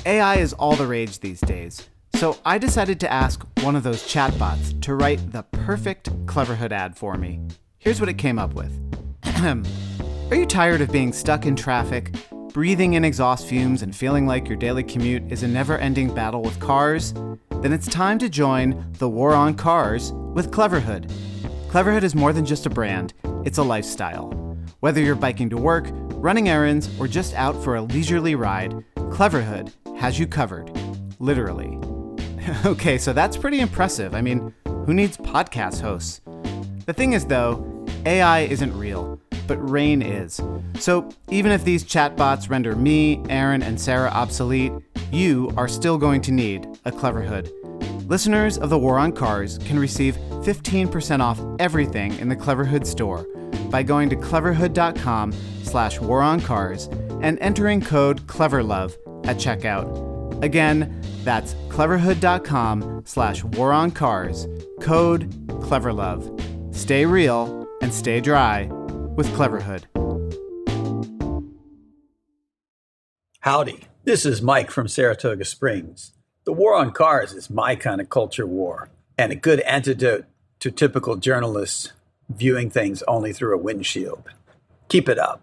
AI is all the rage these days, so I decided to ask one of those chatbots to write the perfect Cleverhood ad for me. Here's what it came up with. Are you tired of being stuck in traffic, breathing in exhaust fumes, and feeling like your daily commute is a never-ending battle with cars? Then it's time to join the war on cars with Cleverhood. Cleverhood is more than just a brand, it's a lifestyle. Whether you're biking to work, running errands, or just out for a leisurely ride, Cleverhood has you covered. Literally. Okay, so that's pretty impressive. I mean, who needs podcast hosts? The thing is, though, AI isn't real, but Rain is. So even if these chatbots render me, Aaron, and Sarah obsolete, you are still going to need a Cleverhood. Listeners of the War on Cars can receive 15% off everything in the Cleverhood store by going to cleverhood.com/waroncars and entering code CLEVERLOVE at checkout. Again, that's cleverhood.com/waroncars, code CLEVERLOVE. Stay real and stay dry with Cleverhood. Howdy, this is Mike from Saratoga Springs. The war on cars is my kind of culture war, and a good antidote to typical journalists viewing things only through a windshield. Keep it up.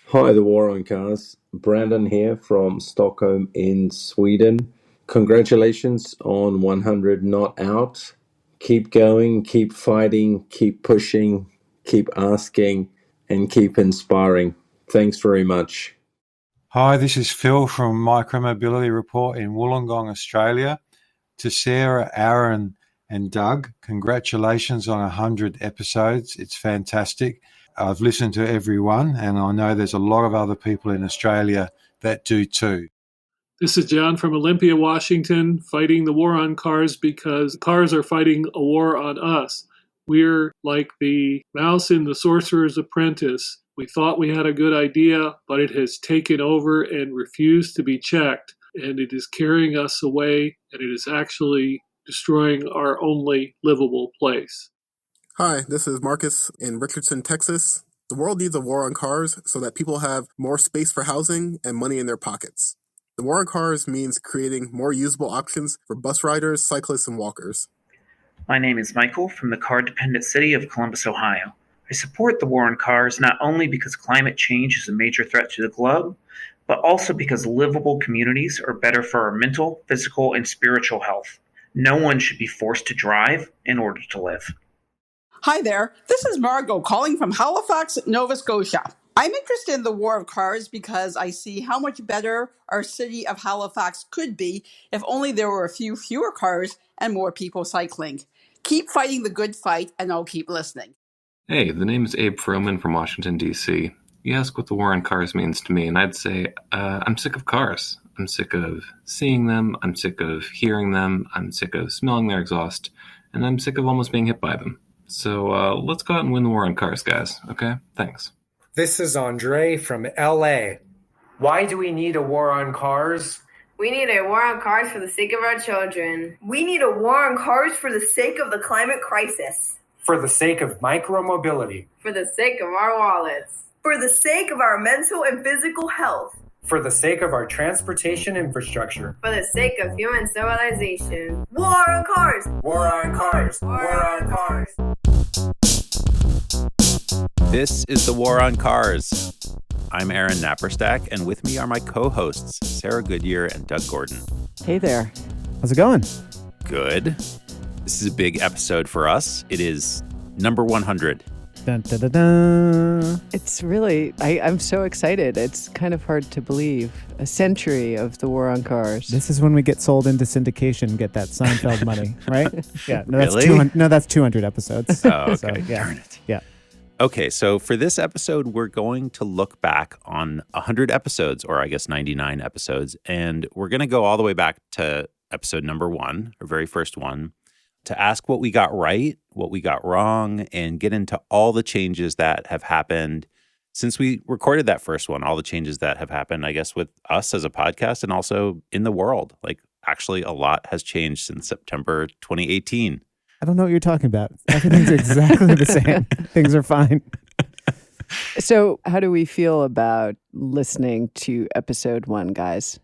Hi, the War on Cars. Brandon here from Stockholm in Sweden. Congratulations on 100 Not Out. Keep going, keep fighting, keep pushing, keep asking, and keep inspiring. Thanks very much. Hi, this is Phil from Micromobility Report in Wollongong, Australia. To Sarah, Aaron, and Doug, congratulations on 100 episodes. It's fantastic. I've listened to every one, and I know there's a lot of other people in Australia that do too. This is John from Olympia, Washington, fighting the war on cars because cars are fighting a war on us. We're like the mouse in the Sorcerer's Apprentice. We thought we had a good idea, but it has taken over and refused to be checked, and it is carrying us away, and it is actually destroying our only livable place. Hi, this is Marcus in Richardson, Texas. The world needs a war on cars so that people have more space for housing and money in their pockets. The war on cars means creating more usable options for bus riders, cyclists, and walkers. My name is Michael from the car-dependent city of Columbus, Ohio. I support the war on cars not only because climate change is a major threat to the globe, but also because livable communities are better for our mental, physical, and spiritual health. No one should be forced to drive in order to live. Hi there, this is Margot calling from Halifax, Nova Scotia. I'm interested in the war of cars because I see how much better our city of Halifax could be if only there were a few fewer cars and more people cycling. Keep fighting the good fight, and I'll keep listening. Hey, the name is Abe Froman from Washington, D.C. You ask what the war on cars means to me, and I'd say I'm sick of cars. I'm sick of seeing them. I'm sick of hearing them. I'm sick of smelling their exhaust. And I'm sick of almost being hit by them. So let's go out and win the war on cars, guys. Okay? Thanks. This is Andre from L.A. Why do we need a war on cars? We need a war on cars for the sake of our children. We need a war on cars for the sake of the climate crisis. For the sake of micromobility. For the sake of our wallets. For the sake of our mental and physical health. For the sake of our transportation infrastructure. For the sake of human civilization. War on cars! War on cars! War on cars! This is the War on Cars. I'm Aaron Napperstack, and with me are my co-hosts, Sarah Goodyear and Doug Gordon. Hey there. How's it going? Good. This is a big episode for us. It is number 100. Dun, dun, dun, dun. It's really, I'm so excited. It's kind of hard to believe. A century of the war on cars. This is when we get sold into syndication, get that Seinfeld money, right? Yeah. No, that's Really? 200, that's 200 episodes. Oh, okay. So, yeah. Darn it. Yeah. Okay, so for this episode, we're going to look back on 100 episodes, or I guess 99 episodes, and we're going to go all the way back to episode number 1, our very first one, to ask what we got right, what we got wrong, and get into all the changes that have happened since we recorded that first one, all the changes that have happened, I guess, with us as a podcast and also in the world. Like, actually, a lot has changed since September 2018. I don't know what you're talking about. Everything's exactly the same. Things are fine. So how do we feel about listening to episode 1, guys?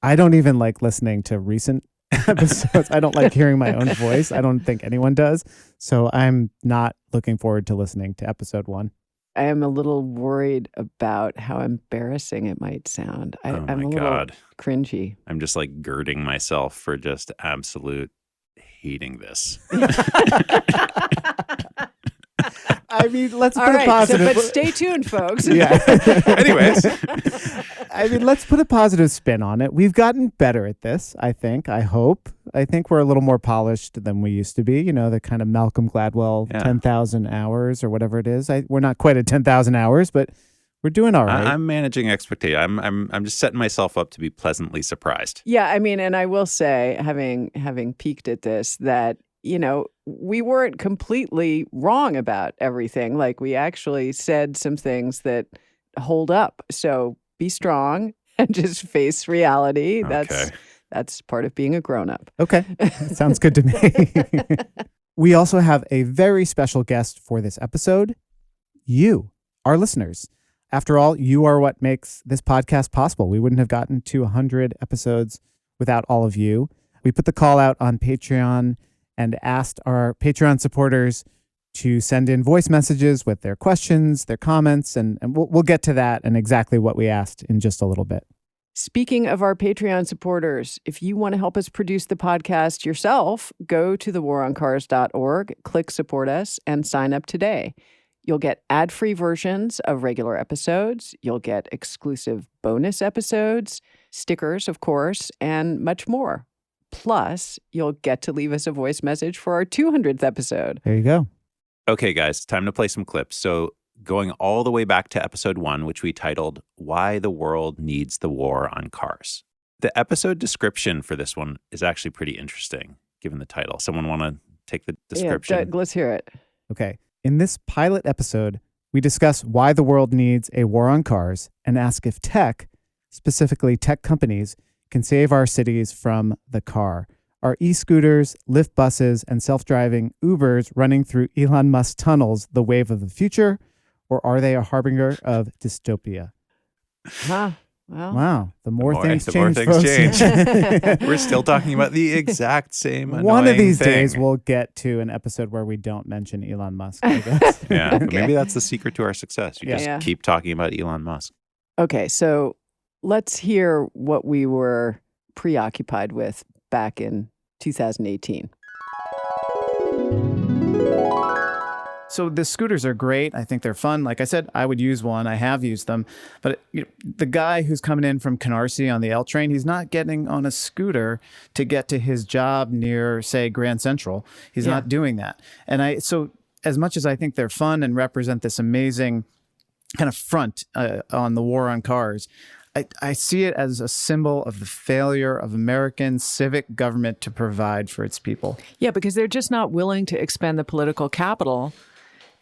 I don't even like listening to recent episodes. I don't like hearing my own voice. I don't think anyone does. So I'm not looking forward to listening to episode 1. I am a little worried about how embarrassing it might sound. I'm a little cringy. I'm just like girding myself for just absolute hating this. I mean, let's put a positive. But stay tuned, folks. Yeah. Anyways. I mean, let's put a positive spin on it. We've gotten better at this, I think. I hope. I think we're a little more polished than we used to be. You know, the kind of Malcolm Gladwell 10,000 hours or whatever it is. We're not quite at 10,000 hours, but we're doing all right. I'm managing expectation. I'm just setting myself up to be pleasantly surprised. Yeah, I mean, and I will say, having peeked at this, that we weren't completely wrong about everything. Like, we actually said some things that hold up. So be strong and just face reality. Okay. That's part of being a grown-up. Okay. Sounds good to me. We also have a very special guest for this episode. You, our listeners. After all, you are what makes this podcast possible. We wouldn't have gotten to 100 episodes without all of you. We put the call out on Patreon and asked our Patreon supporters to send in voice messages with their questions, their comments, and we'll get to that and exactly what we asked in just a little bit. Speaking of our Patreon supporters, if you want to help us produce the podcast yourself, go to thewaroncars.org, click support us, and sign up today. You'll get ad-free versions of regular episodes. You'll get exclusive bonus episodes, stickers, of course, and much more. Plus, you'll get to leave us a voice message for our 200th episode. There you go. Okay, guys, time to play some clips. So going all the way back to episode 1, which we titled, Why the World Needs the War on Cars. The episode description for this one is actually pretty interesting, given the title. Someone want to take the description? Yeah, Doug, let's hear it. Okay. In this pilot episode, we discuss why the world needs a war on cars and ask if tech, specifically tech companies, can save our cities from the car. Are e-scooters, Lyft buses, and self-driving Ubers running through Elon Musk tunnels the wave of the future, or are they a harbinger of dystopia? Huh. Well, wow. The more things change. We're still talking about the exact same annoying One of these thing. days, we'll get to an episode where we don't mention Elon Musk, I guess. Yeah, but maybe that's the secret to our success. You just keep talking about Elon Musk. Okay, so let's hear what we were preoccupied with back in 2018. So the scooters are great. I think they're fun. Like I said, I would use one. I have used them. But the guy who's coming in from Canarsie on the L train, he's not getting on a scooter to get to his job near, say, Grand Central. He's not doing that. And so as much as I think they're fun and represent this amazing kind of front on the war on cars, I see it as a symbol of the failure of American civic government to provide for its people. Yeah, because they're just not willing to expend the political capital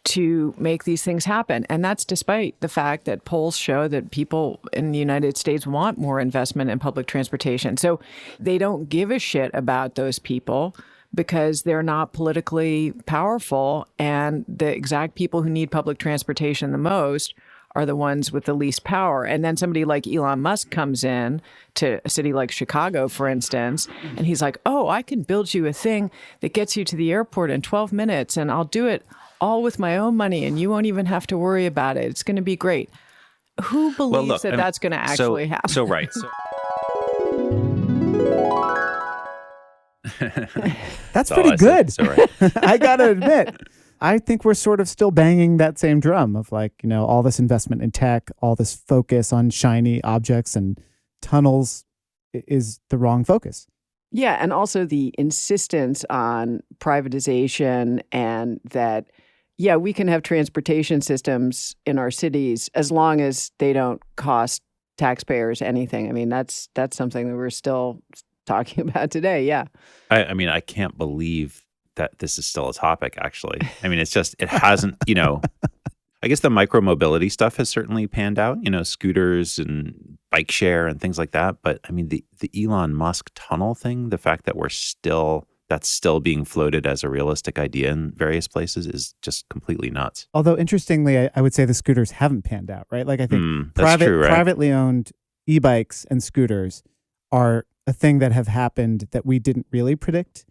to make these things happen. And that's despite the fact that polls show that people in the United States want more investment in public transportation. So they don't give a shit about those people because they're not politically powerful. And the exact people who need public transportation the most are the ones with the least power. And then somebody like Elon Musk comes in to a city like Chicago, for instance, and he's like, oh, I can build you a thing that gets you to the airport in 12 minutes, and I'll do it all with my own money, and you won't even have to worry about it. It's going to be great. Who believes that's going to actually happen? So right. So. That's pretty good. So right. I got to admit. I think we're sort of still banging that same drum of all this investment in tech, all this focus on shiny objects and tunnels is the wrong focus. Yeah, and also the insistence on privatization and that, we can have transportation systems in our cities as long as they don't cost taxpayers anything. I mean, that's something that we're still talking about today, yeah. I mean, I can't believe that this is still a topic, actually. I mean, it's just, it hasn't, I guess the micro-mobility stuff has certainly panned out, scooters and bike share and things like that. But I mean, the Elon Musk tunnel thing, the fact that that's still being floated as a realistic idea in various places is just completely nuts. Although, interestingly, I would say the scooters haven't panned out, right? Like, I think true, right? Privately owned e-bikes and scooters are a thing that have happened that we didn't really predict.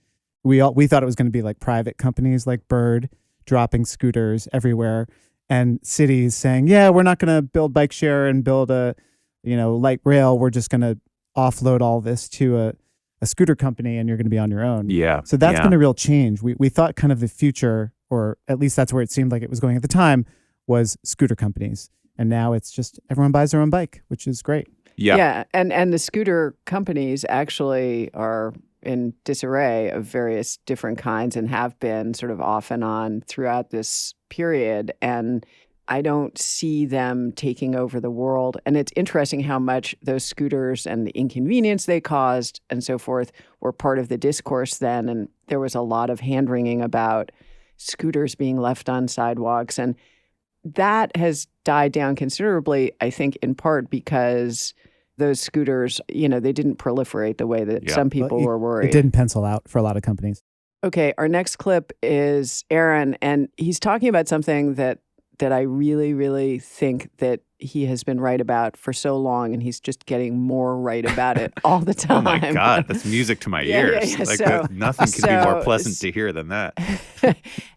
We thought it was going to be like private companies like Bird dropping scooters everywhere, and cities saying, yeah, we're not going to build bike share and build a, light rail. We're just going to offload all this to a scooter company and you're going to be on your own. Yeah. So that's been a real change. We thought kind of the future, or at least that's where it seemed like it was going at the time, was scooter companies. And now it's just everyone buys their own bike, which is great. Yeah. Yeah. And the scooter companies actually are in disarray of various different kinds and have been sort of off and on throughout this period. And I don't see them taking over the world. And it's interesting how much those scooters and the inconvenience they caused and so forth were part of the discourse then. And there was a lot of hand-wringing about scooters being left on sidewalks. And that has died down considerably, I think, in part because those scooters, they didn't proliferate the way that some people were worried. It didn't pencil out for a lot of companies. Okay, our next clip is Aaron, and he's talking about something that I really, really think that he has been right about for so long, and he's just getting more right about it all the time. Oh my God, that's music to my ears. Yeah. Nothing could be more pleasant to hear than that.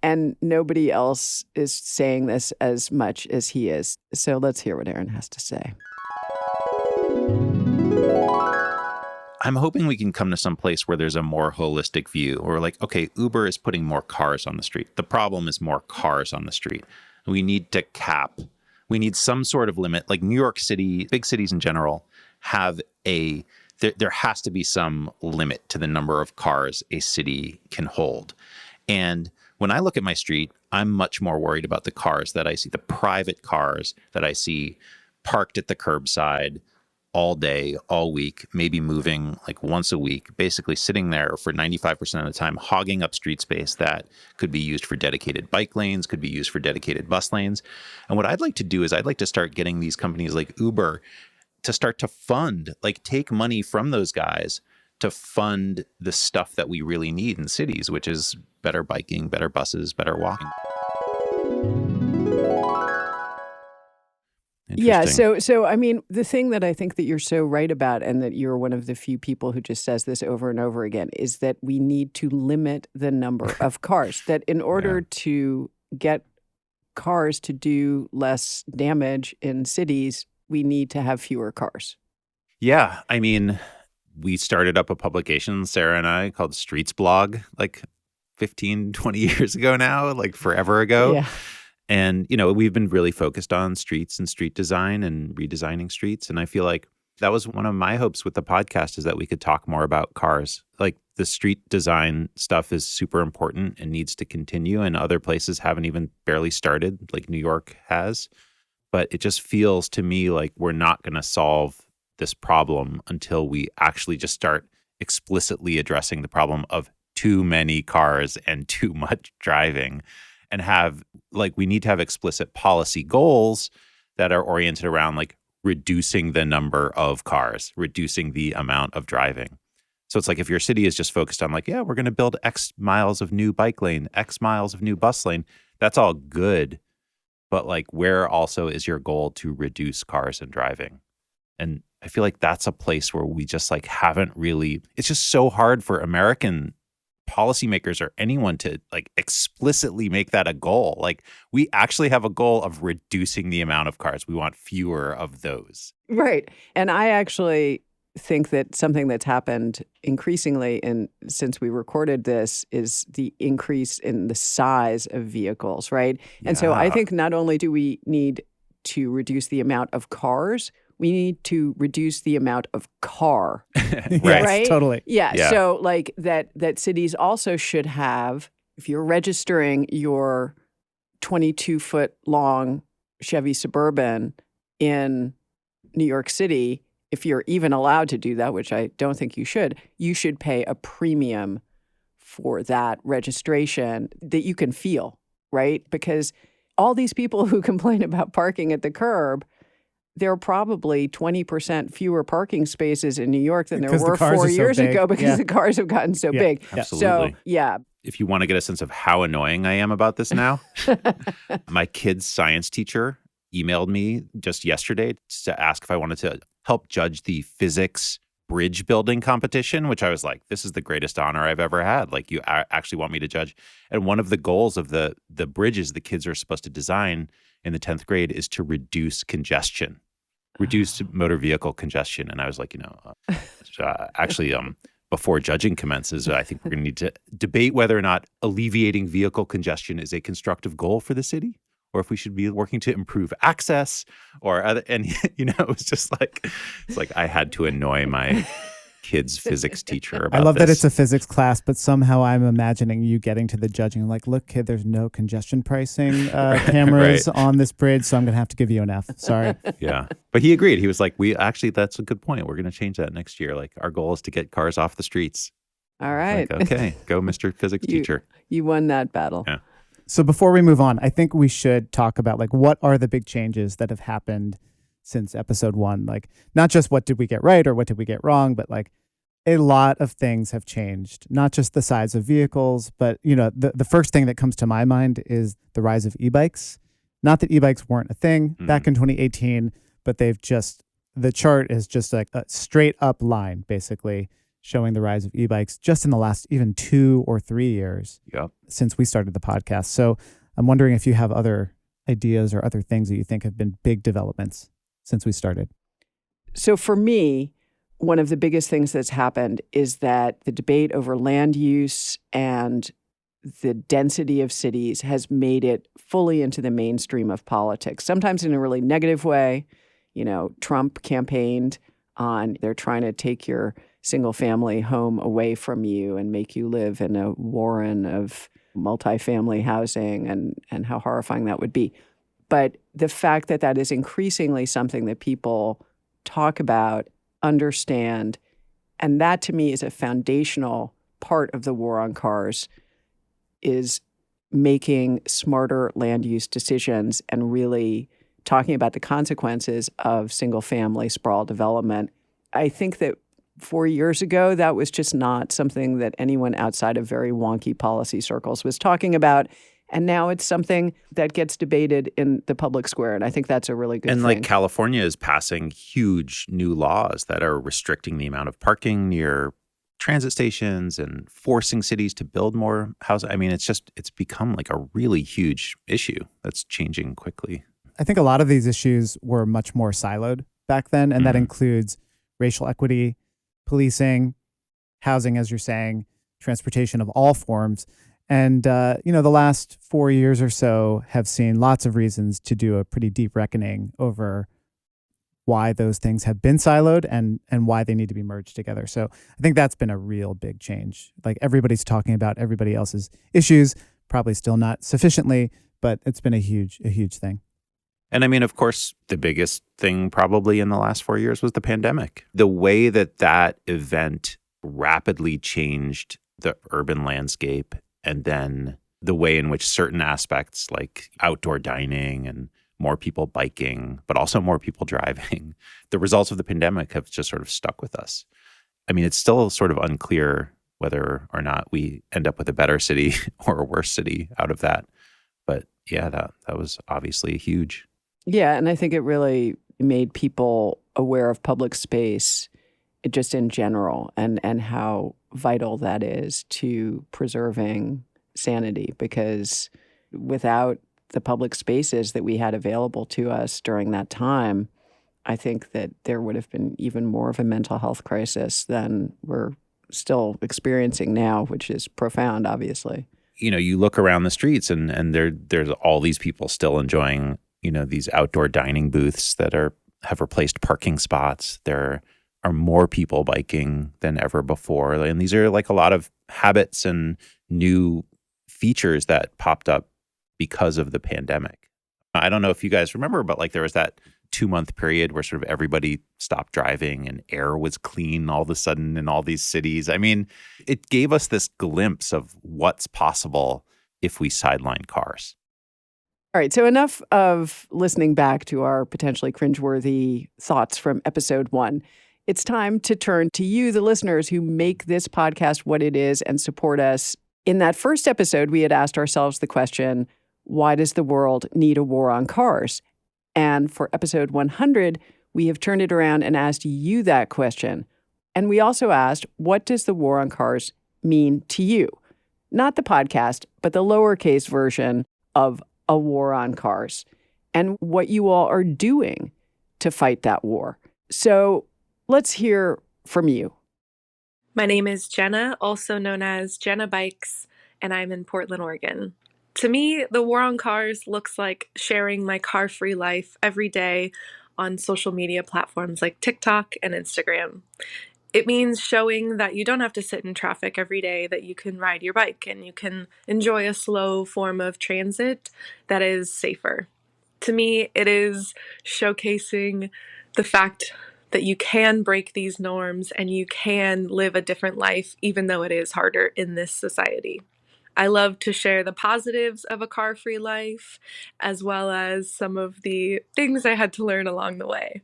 And nobody else is saying this as much as he is. So let's hear what Aaron has to say. I'm hoping we can come to some place where there's a more holistic view, or like, okay, Uber is putting more cars on the street. The problem is more cars on the street. We need to cap. We need some sort of limit. Like New York City, big cities in general, have there has to be some limit to the number of cars a city can hold. And when I look at my street, I'm much more worried about the cars that I see, the private cars that I see parked at the curbside all day, all week, maybe moving like once a week, basically sitting there for 95% of the time, hogging up street space that could be used for dedicated bike lanes, could be used for dedicated bus lanes. And what I'd like to do is I'd like to start getting these companies like Uber to start to fund, like take money from those guys to fund the stuff that we really need in cities, which is better biking, better buses, better walking. Yeah. So I mean, the thing that I think that you're so right about, and that you're one of the few people who just says this over and over again, is that we need to limit the number of cars. That in order to get cars to do less damage in cities, we need to have fewer cars. Yeah. I mean, we started up a publication, Sarah and I, called Streets Blog, like 15, 20 years ago now, like forever ago. Yeah. And, we've been really focused on streets and street design and redesigning streets. And I feel like that was one of my hopes with the podcast, is that we could talk more about cars. Like the street design stuff is super important and needs to continue. And other places haven't even barely started, like New York has. But it just feels to me like we're not going to solve this problem until we actually just start explicitly addressing the problem of too many cars and too much driving. And we need to have explicit policy goals that are oriented around like reducing the number of cars, reducing the amount of driving. So it's like if your city is just focused on like, yeah, we're going to build X miles of new bike lane, X miles of new bus lane, that's all good. But like, where also is your goal to reduce cars and driving? And I feel like that's a place where we just like haven't really, it's just so hard for American policymakers or anyone to like explicitly make that a goal. Like we actually have a goal of reducing the amount of cars. We want fewer of those. Right. And I actually think that something that's happened increasingly since we recorded this is the increase in the size of vehicles, right? And so I think not only do we need to reduce the amount of cars, we need to reduce the amount of car. Right? Totally. Yeah. So like that cities also should have, if you're registering your 22-foot long Chevy Suburban in New York City, if you're even allowed to do that, which I don't think you should pay a premium for that registration that you can feel, right? Because all these people who complain about parking at the curb, there are probably 20% fewer parking spaces in New York than there were 4 years ago because the cars have gotten so big. Absolutely. So, yeah. If you want to get a sense of how annoying I am about this now, my kid's science teacher emailed me just yesterday to ask if I wanted to help judge the physics bridge building competition, which I was like, this is the greatest honor I've ever had. Like, you actually want me to judge. And one of the goals of the bridges the kids are supposed to design in the 10th grade is to reduce congestion, reduce motor vehicle congestion. And I was like, actually, before judging commences, I think we're going to need to debate whether or not alleviating vehicle congestion is a constructive goal for the city, or if we should be working to improve access or other. And, it was just like, it's like I had to annoy my kid's physics teacher about I love this. that it's a physics class, but somehow I'm imagining you getting to the judging like, look, kid, there's no congestion pricing cameras on this bridge, so I'm going to have to give you an F. Sorry. Yeah. But he agreed. He was like, that's a good point. We're going to change that next year. Like, our goal is to get cars off the streets. All right. Like, okay, go, Mr. Physics teacher. You won that battle. Yeah. So before we move on, I think we should talk about like what are the big changes that have happened since episode 1? Like, not just what did we get right or what did we get wrong, but like a lot of things have changed, not just the size of vehicles, but the first thing that comes to my mind is the rise of e-bikes. Not that e-bikes weren't a thing back in 2018, but the chart is just like a straight up line, basically showing the rise of e-bikes just in the last even 2 or 3 years since we started the podcast. So I'm wondering if you have other ideas or other things that you think have been big developments since we started. So for me, one of the biggest things that's happened is that the debate over land use and the density of cities has made it fully into the mainstream of politics, sometimes in a really negative way. Trump campaigned on they're trying to take your single-family home away from you and make you live in a warren of multifamily housing and how horrifying that would be. But the fact that that is increasingly something that people talk about, understand, and that to me is a foundational part of the war on cars, is making smarter land use decisions and really talking about the consequences of single-family sprawl development. I think that 4 years ago, that was just not something that anyone outside of very wonky policy circles was talking about. And now it's something that gets debated in the public square. And I think that's a really good thing. And like California is passing huge new laws that are restricting the amount of parking near transit stations and forcing cities to build more houses. I mean, it's become like a really huge issue that's changing quickly. I think a lot of these issues were much more siloed back then. And that includes racial equity, policing, housing, as you're saying, transportation of all forms. And, the last 4 years or so have seen lots of reasons to do a pretty deep reckoning over why those things have been siloed and why they need to be merged together. So I think that's been a real big change. Like, everybody's talking about everybody else's issues, probably still not sufficiently, but it's been a huge thing. And I mean, of course, the biggest thing probably in the last 4 years was the pandemic. The way that event rapidly changed the urban landscape, and then the way in which certain aspects like outdoor dining and more people biking, but also more people driving, the results of the pandemic have just sort of stuck with us. I mean, it's still sort of unclear whether or not we end up with a better city or a worse city out of that. But yeah, that was obviously huge. Yeah, and I think it really made people aware of public space just in general and how vital that is to preserving sanity, because without the public spaces that we had available to us during that time, I think that there would have been even more of a mental health crisis than we're still experiencing now, which is profound, obviously. You look around the streets and there's all these people still enjoying, these outdoor dining booths that have replaced parking spots. There are more people biking than ever before. And these are like a lot of habits and new features that popped up because of the pandemic. I don't know if you guys remember, but like there was that 2-month period where sort of everybody stopped driving and air was clean all of a sudden in all these cities. I mean, it gave us this glimpse of what's possible if we sideline cars. All right, so enough of listening back to our potentially cringeworthy thoughts from episode 1. It's time to turn to you, the listeners, who make this podcast what it is and support us. In that first episode, we had asked ourselves the question, why does the world need a war on cars? And for episode 100, we have turned it around and asked you that question. And we also asked, what does the war on cars mean to you? Not the podcast, but the lowercase version of a war on cars, and what you all are doing to fight that war. So let's hear from you. My name is Jenna, also known as Jenna Bikes, and I'm in Portland, Oregon. To me, the war on cars looks like sharing my car-free life every day on social media platforms like TikTok and Instagram. It means showing that you don't have to sit in traffic every day, that you can ride your bike and you can enjoy a slow form of transit that is safer. To me, it is showcasing the fact that you can break these norms and you can live a different life, even though it is harder in this society. I love to share the positives of a car-free life, as well as some of the things I had to learn along the way.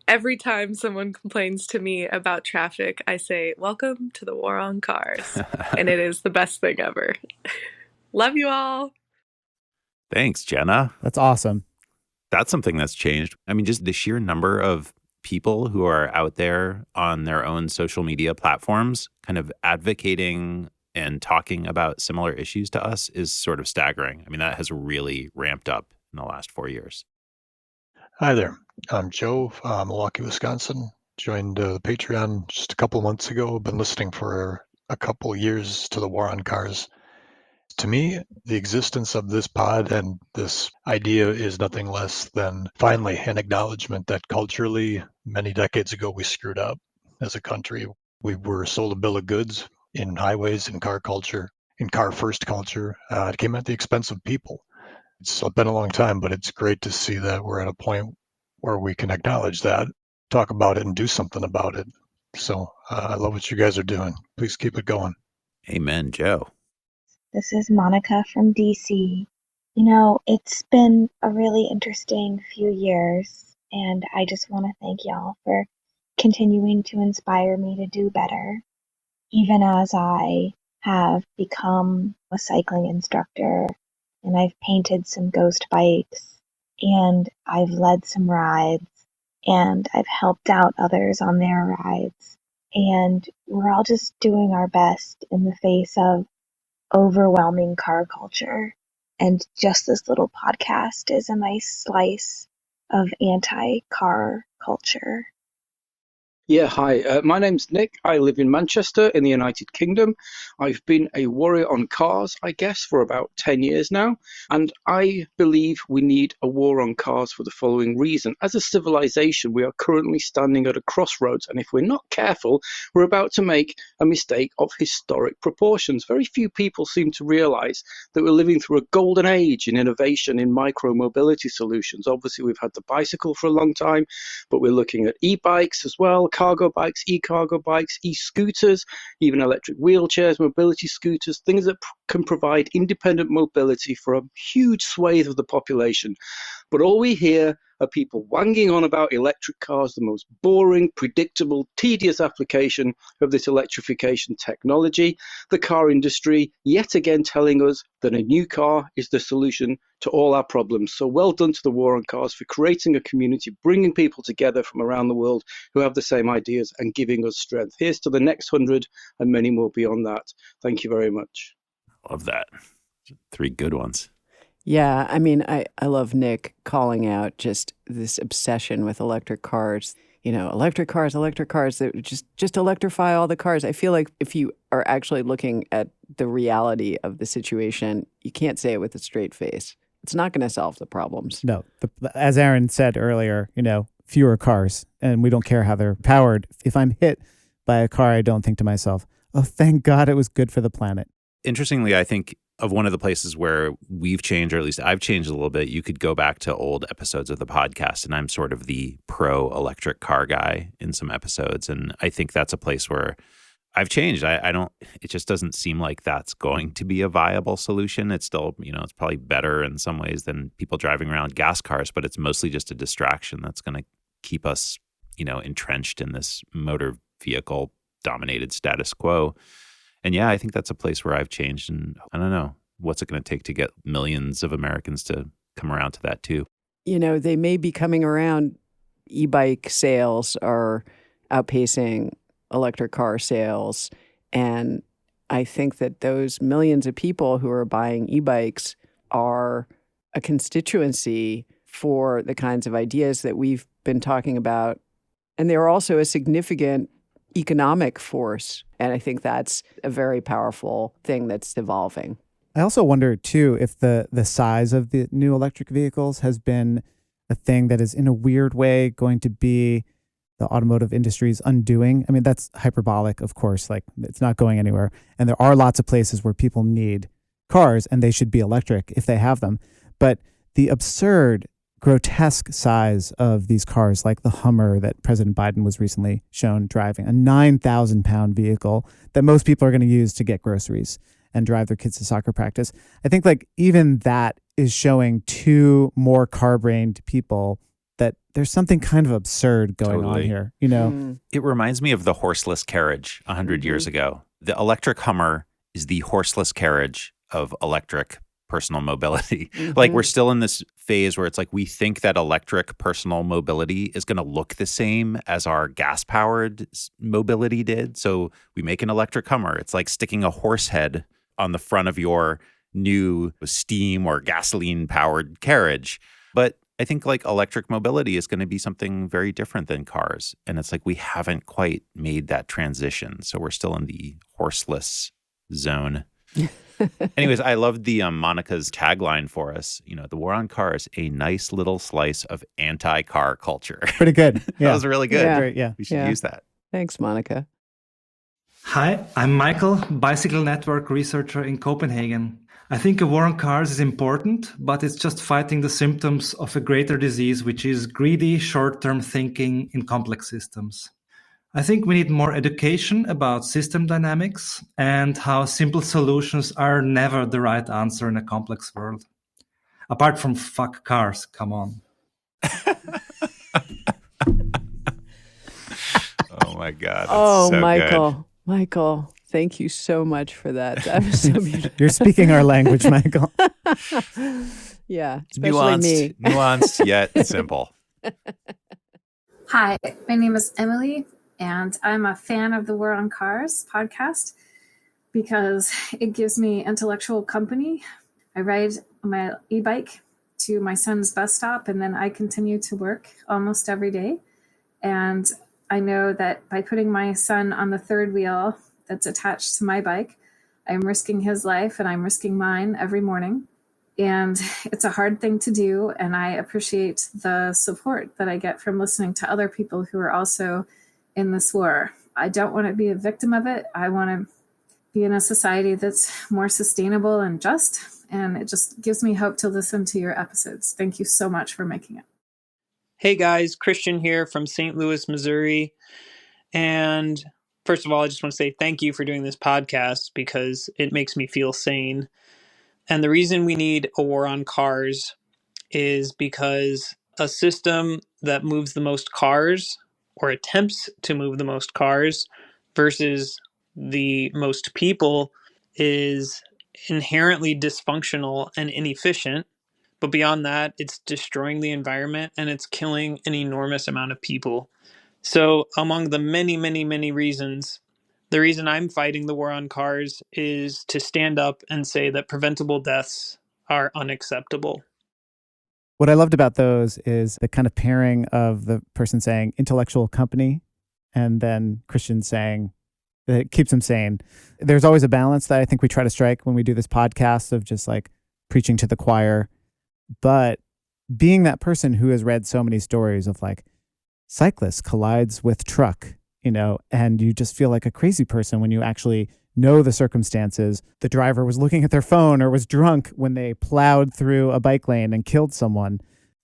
Every time someone complains to me about traffic, I say, welcome to the war on cars. And it is the best thing ever. Love you all. Thanks, Jenna. That's awesome. That's something that's changed. I mean, just the sheer number of people who are out there on their own social media platforms kind of advocating and talking about similar issues to us is sort of staggering. I mean, that has really ramped up in the last 4 years. Hi there. I'm Joe from Milwaukee, Wisconsin. Joined the Patreon just a couple months ago. Been listening for a couple years to the war on cars. To me, the existence of this pod and this idea is nothing less than finally an acknowledgement that culturally, many decades ago, we screwed up as a country. We were sold a bill of goods in highways, in car culture, in car first culture. It came at the expense of people. It's been a long time, but it's great to see that we're at a point where we can acknowledge that, talk about it, and do something about it. So I love what you guys are doing. Please keep it going. Amen, Joe. This is Monica from DC. You know, it's been a really interesting few years, and I just want to thank y'all for continuing to inspire me to do better, even as I have become a cycling instructor, and I've painted some ghost bikes, and I've led some rides, and I've helped out others on their rides, and we're all just doing our best in the face of overwhelming car culture. And just this little podcast is a nice slice of anti-car culture. Yeah, hi. My name's Nick. I live in Manchester in the United Kingdom. I've been a warrior on cars, I guess, for about 10 years now. And I believe we need a war on cars for the following reason. As a civilization, we are currently standing at a crossroads. And if we're not careful, we're about to make a mistake of historic proportions. Very few people seem to realize that we're living through a golden age in innovation in micro-mobility solutions. Obviously, we've had the bicycle for a long time, but we're looking at e-bikes as well, cargo bikes, e-cargo bikes, e-scooters, even electric wheelchairs, mobility scooters, things that can provide independent mobility for a huge swathe of the population. But all we hear are people wanging on about electric cars, the most boring, predictable, tedious application of this electrification technology. The car industry yet again telling us that a new car is the solution to all our problems. So well done to the war on cars for creating a community, bringing people together from around the world who have the same ideas and giving us strength. Here's to the next 100 and many more beyond that. Thank you very much. Love that. 3 good ones. Yeah, I mean, I love Nick calling out just this obsession with electric cars. You know, electric cars, that just electrify all the cars. I feel like if you are actually looking at the reality of the situation, you can't say it with a straight face. It's not going to solve the problems. No, as Aaron said earlier, you know, fewer cars, and we don't care how they're powered. If I'm hit by a car, I don't think to myself, oh, thank God it was good for the planet. Interestingly, I think of one of the places where we've changed, or at least I've changed a little bit, you could go back to old episodes of the podcast, and I'm sort of the pro-electric car guy in some episodes. And I think that's a place where I've changed. It just doesn't seem like that's going to be a viable solution. It's still, you know, it's probably better in some ways than people driving around gas cars, but it's mostly just a distraction that's going to keep us, you know, entrenched in this motor vehicle dominated status quo. And yeah, I think that's a place where I've changed, and I don't know, what's it going to take to get millions of Americans to come around to that too? You know, they may be coming around. E-bike sales are outpacing electric car sales. And I think that those millions of people who are buying e-bikes are a constituency for the kinds of ideas that we've been talking about. And they're also a significant economic force. And I think that's a very powerful thing that's evolving. I also wonder, too, if the size of the new electric vehicles has been a thing that is in a weird way going to be the automotive industry's undoing. I mean, that's hyperbolic, of course, like it's not going anywhere. And there are lots of places where people need cars and they should be electric if they have them. But the absurd, grotesque size of these cars, like the Hummer that President Biden was recently shown driving, a 9,000-pound vehicle that most people are going to use to get groceries and drive their kids to soccer practice. I think like even that is showing to more car-brained people that there's something kind of absurd going on here, you know? It reminds me of the horseless carriage 100 years ago. The electric Hummer is the horseless carriage of electric personal mobility. Like we're still in this phase where it's like we think that electric personal mobility is going to look the same as our gas-powered mobility did. So we make an electric Hummer. It's like sticking a horse head on the front of your new steam or gasoline-powered carriage. But I think like electric mobility is going to be something very different than cars. And it's like we haven't quite made that transition. So we're still in the horseless zone. Anyways, I loved the Monica's tagline for us. You know, the war on cars, a nice little slice of anti-car culture. Pretty good. Yeah. That was really good. Yeah. Great, yeah. We should use that. Thanks, Monica. Hi, I'm Michael, bicycle network researcher in Copenhagen. I think a war on cars is important, but it's just fighting the symptoms of a greater disease, which is greedy, short-term thinking in complex systems. I think we need more education about system dynamics and how simple solutions are never the right answer in a complex world. Apart from fuck cars, come on. Oh my God. Oh, so Michael. Good. Michael, thank you so much for that. That was so beautiful. You're speaking our language, Michael. Yeah, especially me. Nuanced yet simple. Hi, my name is Emily, and I'm a fan of the War on Cars podcast because it gives me intellectual company. I ride my e-bike to my son's bus stop, and then I continue to work almost every day. And I know that by putting my son on the third wheel that's attached to my bike, I'm risking his life and I'm risking mine every morning. And it's a hard thing to do. And I appreciate the support that I get from listening to other people who are also in this war. I don't want to be a victim of it. I want to be in a society that's more sustainable and just. And it just gives me hope to listen to your episodes. Thank you so much for making it. Hey guys, Christian here from St. Louis, Missouri. And first of all, I just want to say thank you for doing this podcast because it makes me feel sane. And the reason we need a war on cars is because a system that moves the most cars or attempts to move the most cars versus the most people is inherently dysfunctional and inefficient. But beyond that, it's destroying the environment and it's killing an enormous amount of people. So among the many, many, many reasons, the reason I'm fighting the war on cars is to stand up and say that preventable deaths are unacceptable. What I loved about those is the kind of pairing of the person saying intellectual company and then Christian saying that it keeps him sane. There's always a balance that I think we try to strike when we do this podcast of just like preaching to the choir. But being that person who has read so many stories of like cyclist collides with truck, you know, and you just feel like a crazy person when you actually know the circumstances. The driver was looking at their phone or was drunk when they plowed through a bike lane and killed someone.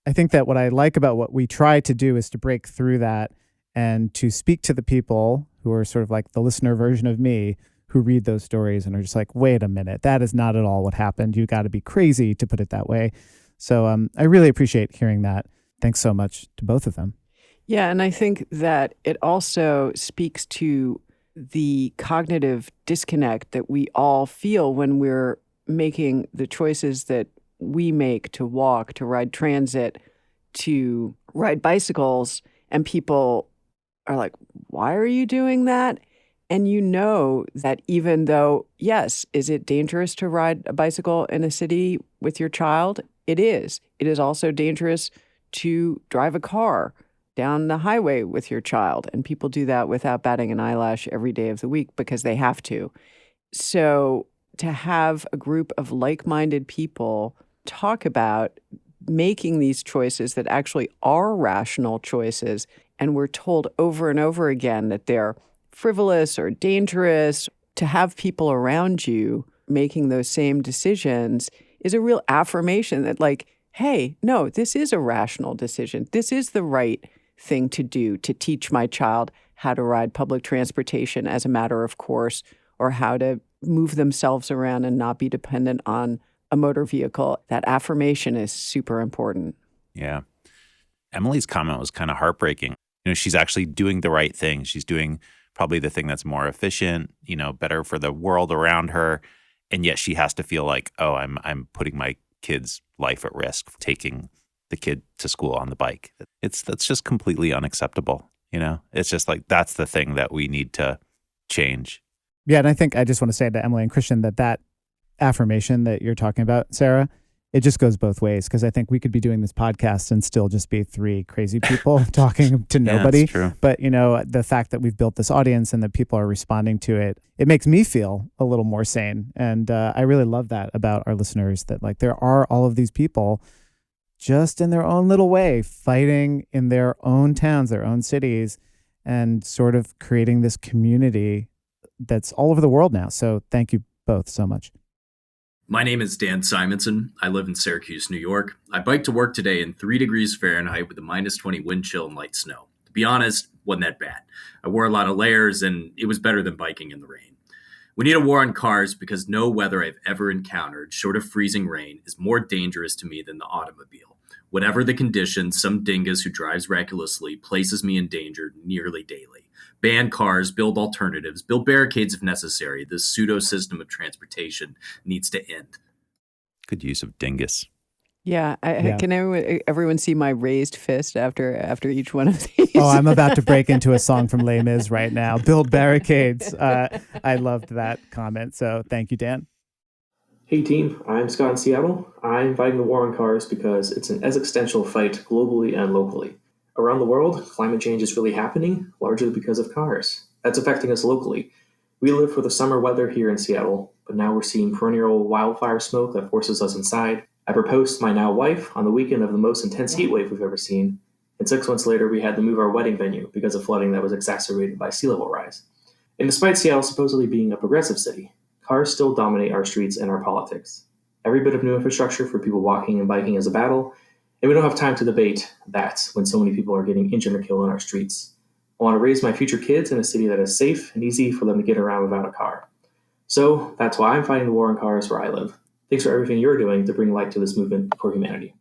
I think that what I like about what we try to do is to break through that and to speak to the people who are sort of like the listener version of me who read those stories and are just like, wait a minute, that is not at all what happened. You got to be crazy to put it that way. So I really appreciate hearing that. Thanks so much to both of them. Yeah, and I think that it also speaks to the cognitive disconnect that we all feel when we're making the choices that we make to walk, to ride transit, to ride bicycles, and people are like, why are you doing that? And you know that even though, yes, is it dangerous to ride a bicycle in a city with your child? It is. It is also dangerous to drive a car down the highway with your child. And people do that without batting an eyelash every day of the week because they have to. So to have a group of like-minded people talk about making these choices that actually are rational choices, and we're told over and over again that they're frivolous or dangerous, to have people around you making those same decisions is a real affirmation that, like, hey, no, this is a rational decision. This is the right thing to do to teach my child how to ride public transportation as a matter of course, or how to move themselves around and not be dependent on a motor vehicle. That affirmation is super important. Yeah. Emily's comment was kind of heartbreaking. She's actually doing the right thing. She's doing probably the thing that's more efficient, better for the world around her. And yet she has to feel like, oh, I'm putting my kid's life at risk, taking the kid to school on the bike. That's just completely unacceptable. It's just like, that's the thing that we need to change. Yeah. And I think I just want to say to Emily and Christian that affirmation that you're talking about, Sarah, it just goes both ways, because I think we could be doing this podcast and still just be three crazy people talking to nobody. That's true. But, the fact that we've built this audience and that people are responding to it, it makes me feel a little more sane. And I really love that about our listeners, that like there are all of these people just in their own little way, fighting in their own towns, their own cities, and sort of creating this community that's all over the world now. So thank you both so much. My name is Dan Simonson. I live in Syracuse, New York. I biked to work today in 3 degrees Fahrenheit with a minus 20 wind chill and light snow. To be honest, wasn't that bad. I wore a lot of layers and it was better than biking in the rain. We need a war on cars because no weather I've ever encountered, short of freezing rain, is more dangerous to me than the automobile. Whatever the conditions, some dingus who drives recklessly places me in danger nearly daily. Ban cars, build alternatives, build barricades if necessary. This pseudo system of transportation needs to end. Good use of dingus. Yeah. Can everyone see my raised fist after each one of these? Oh, I'm about to break into a song from Les Mis right now. Build barricades. I loved that comment. So thank you, Dan. Hey team, I'm Scott in Seattle. I'm fighting the war on cars because it's an existential fight globally and locally. Around the world, climate change is really happening, largely because of cars. That's affecting us locally. We live for the summer weather here in Seattle, but now we're seeing perennial wildfire smoke that forces us inside. I proposed to my now wife on the weekend of the most intense heat wave we've ever seen, and 6 months later we had to move our wedding venue because of flooding that was exacerbated by sea level rise. And despite Seattle supposedly being a progressive city, cars still dominate our streets and our politics. Every bit of new infrastructure for people walking and biking is a battle, and we don't have time to debate that when so many people are getting injured or killed on our streets. I want to raise my future kids in a city that is safe and easy for them to get around without a car. So that's why I'm fighting the war on cars where I live. Thanks for everything you're doing to bring light to this movement for humanity.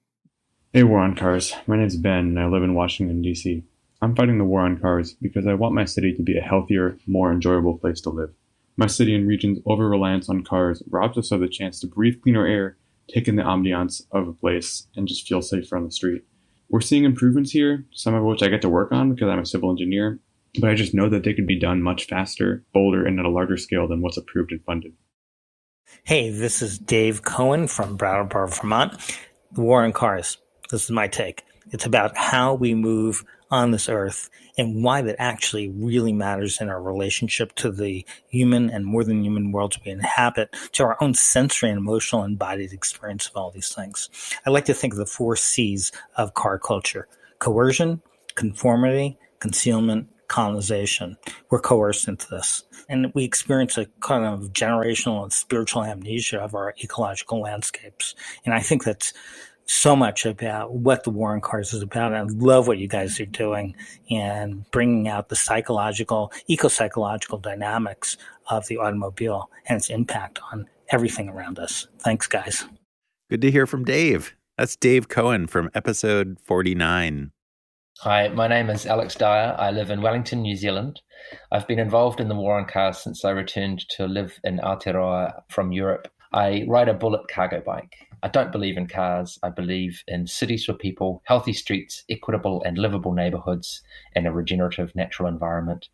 Hey, War on Cars. My name's Ben, and I live in Washington, D.C. I'm fighting the war on cars because I want my city to be a healthier, more enjoyable place to live. My city and region's over-reliance on cars robs us of the chance to breathe cleaner air, take in the ambiance of a place, and just feel safer on the street. We're seeing improvements here, some of which I get to work on because I'm a civil engineer, but I just know that they could be done much faster, bolder, and at a larger scale than what's approved and funded. Hey, this is Dave Cohen from Brattleboro, Vermont. The war on cars. This is my take. It's about how we move on this earth and why that actually really matters in our relationship to the human and more than human worlds we inhabit, to our own sensory and emotional embodied experience of all these things. I like to think of the 4 C's of car culture: coercion, conformity, concealment, colonization. We're coerced into this. And we experience a kind of generational and spiritual amnesia of our ecological landscapes. And I think that's so much about what the war on cars is about. And I love what you guys are doing and bringing out the psychological, eco-psychological dynamics of the automobile and its impact on everything around us. Thanks, guys. Good to hear from Dave. That's Dave Cohen from episode 49. Hi, my name is Alex Dyer. I live in Wellington, New Zealand. I've been involved in the war on cars since I returned to live in Aotearoa from Europe. I ride a bullet cargo bike. I don't believe in cars. I believe in cities for people, healthy streets, equitable and livable neighborhoods, and a regenerative natural environment.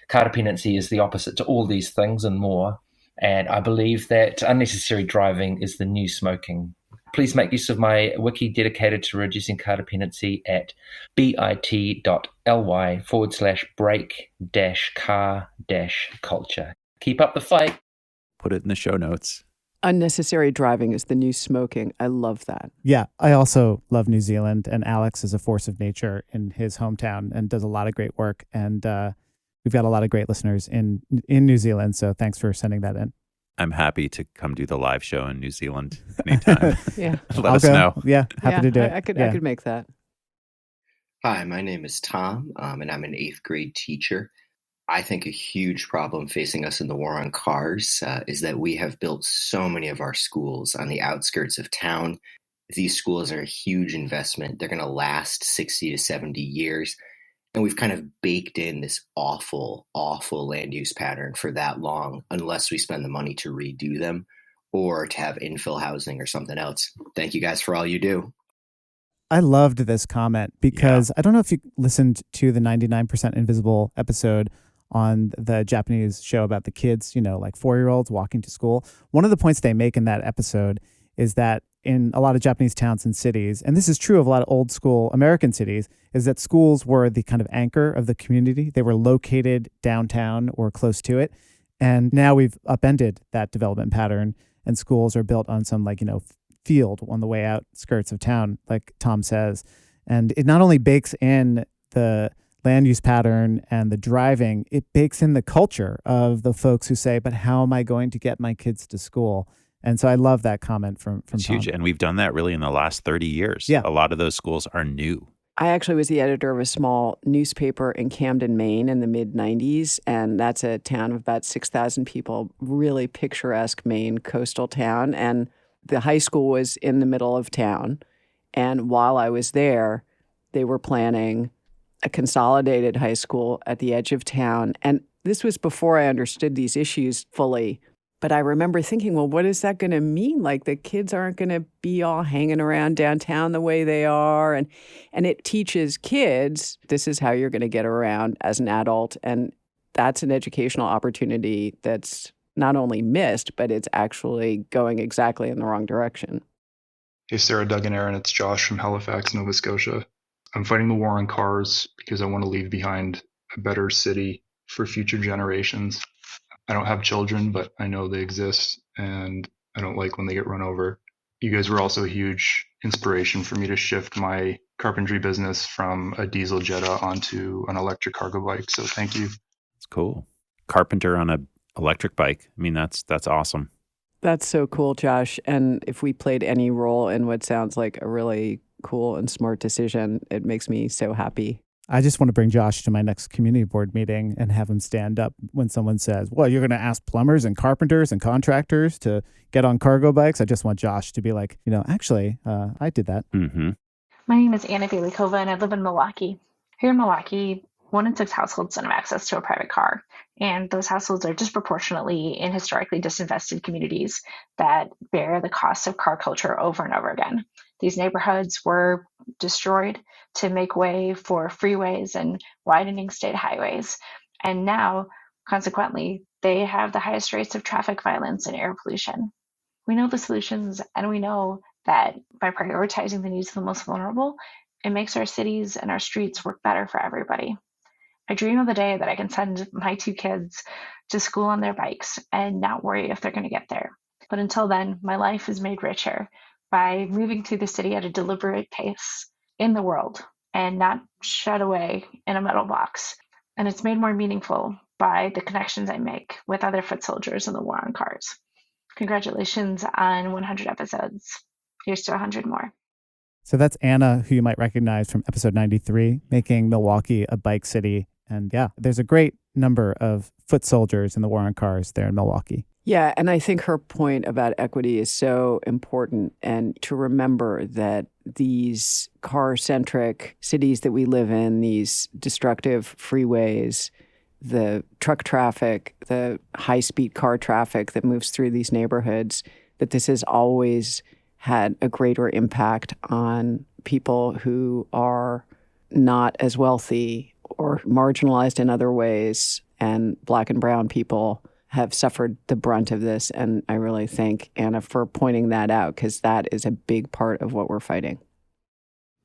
Car dependency is the opposite to all these things and more. And I believe that unnecessary driving is the new smoking. Please make use of my wiki dedicated to reducing car dependency at bit.ly/break-car-culture. Keep up the fight. Put it in the show notes. Unnecessary driving is the new smoking. I love that. Yeah, I also love New Zealand, and Alex is a force of nature in his hometown and does a lot of great work. And we've got a lot of great listeners in New Zealand, so thanks for sending that in. I'm happy to come do the live show in New Zealand anytime. Yeah. Let us know. Yeah, happy to do it. I could make that. Hi, my name is Tom, and I'm an 8th grade teacher. I think a huge problem facing us in the war on cars is that we have built so many of our schools on the outskirts of town. These schools are a huge investment. They're going to last 60 to 70 years. And we've kind of baked in this awful, awful land use pattern for that long, unless we spend the money to redo them or to have infill housing or something else. Thank you guys for all you do. I loved this comment because I don't know if you listened to the 99% Invisible episode on the Japanese show about the kids, like 4-year-olds walking to school. One of the points they make in that episode is that in a lot of Japanese towns and cities, and this is true of a lot of old school American cities, is that schools were the kind of anchor of the community. They were located downtown or close to it. And now we've upended that development pattern, and schools are built on some field on the way outskirts of town, like Tom says. And it not only bakes in the land use pattern and the driving, it bakes in the culture of the folks who say, but how am I going to get my kids to school? And so I love that comment from It's Tom. huge. And we've done that really in the last 30 years. Yeah. A lot of those schools are new. I actually was the editor of a small newspaper in Camden, Maine in the mid-90s, and that's a town of about 6,000 people, really picturesque Maine coastal town. And the high school was in the middle of town. And while I was there, they were planning a consolidated high school at the edge of town. And this was before I understood these issues fully. But I remember thinking, well, what is that going to mean? Like, the kids aren't going to be all hanging around downtown the way they are. And it teaches kids, this is how you're going to get around as an adult. And that's an educational opportunity that's not only missed, but it's actually going exactly in the wrong direction. Hey, Sarah, Doug, and Aaron, it's Josh from Halifax, Nova Scotia. I'm fighting the war on cars because I want to leave behind a better city for future generations. I don't have children, but I know they exist, and I don't like when they get run over. You guys were also a huge inspiration for me to shift my carpentry business from a diesel Jetta onto an electric cargo bike, so thank you. It's cool. Carpenter on an electric bike. I mean, that's awesome. That's so cool, Josh. And if we played any role in what sounds like a really cool and smart decision, it makes me so happy. I just want to bring Josh to my next community board meeting and have him stand up when someone says, well, you're going to ask plumbers and carpenters and contractors to get on cargo bikes. I just want Josh to be like, actually, I did that. Mm-hmm. My name is Anna Bailikova, and I live in Milwaukee. Here in Milwaukee, 1 in 6 households don't have access to a private car. And those households are disproportionately in historically disinvested communities that bear the costs of car culture over and over again. These neighborhoods were destroyed to make way for freeways and widening state highways. And now, consequently, they have the highest rates of traffic violence and air pollution. We know the solutions, and we know that by prioritizing the needs of the most vulnerable, it makes our cities and our streets work better for everybody. I dream of the day that I can send my 2 kids to school on their bikes and not worry if they're going to get there. But until then, my life is made richer by moving through the city at a deliberate pace in the world and not shut away in a metal box. And it's made more meaningful by the connections I make with other foot soldiers in the war on cars. Congratulations on 100 episodes. Here's to 100 more. So that's Anna, who you might recognize from episode 93, making Milwaukee a bike city. And yeah, there's a great number of foot soldiers in the war on cars there in Milwaukee. Yeah, and I think her point about equity is so important, and to remember that these car-centric cities that we live in, these destructive freeways, the truck traffic, the high-speed car traffic that moves through these neighborhoods, that this has always had a greater impact on people who are not as wealthy or marginalized in other ways, and Black and brown people have suffered the brunt of this. And I really thank Anna for pointing that out, because that is a big part of what we're fighting.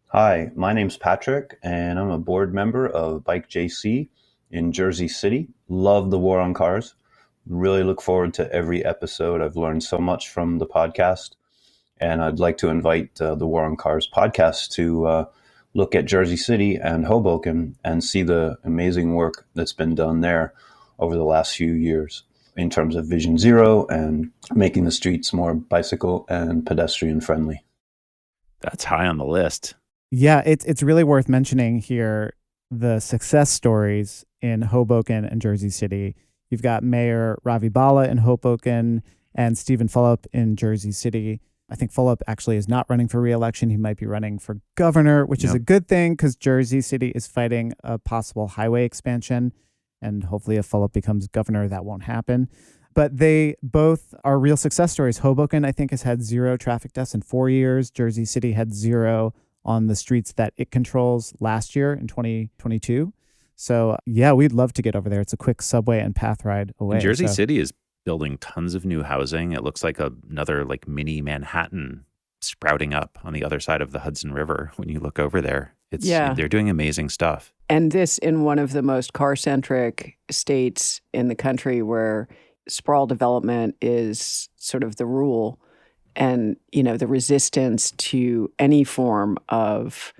Hi, my name's Patrick, and I'm a board member of Bike JC in Jersey City. Love the War on Cars. Really look forward to every episode. I've learned so much from the podcast, and I'd like to invite the War on Cars podcast to look at Jersey City and Hoboken and see the amazing work that's been done there over the last few years in terms of Vision Zero and making the streets more bicycle and pedestrian friendly. That's high on the list. Yeah, it's really worth mentioning here the success stories in Hoboken and Jersey City. You've got Mayor Ravi Bala in Hoboken and Stephen Fulop in Jersey City. I think Fulop actually is not running for re-election. He might be running for governor, which is a good thing because Jersey City is fighting a possible highway expansion. And hopefully if Fulop becomes governor, that won't happen. But they both are real success stories. Hoboken, I think, has had 0 traffic deaths in 4 years. Jersey City had 0 on the streets that it controls last year in 2022. So, yeah, we'd love to get over there. It's a quick subway and path ride away. And Jersey City is building tons of new housing. It looks like another like mini Manhattan sprouting up on the other side of the Hudson River when you look over there. They're doing amazing stuff. And this in one of the most car-centric states in the country where sprawl development is sort of the rule. And, the resistance to any form of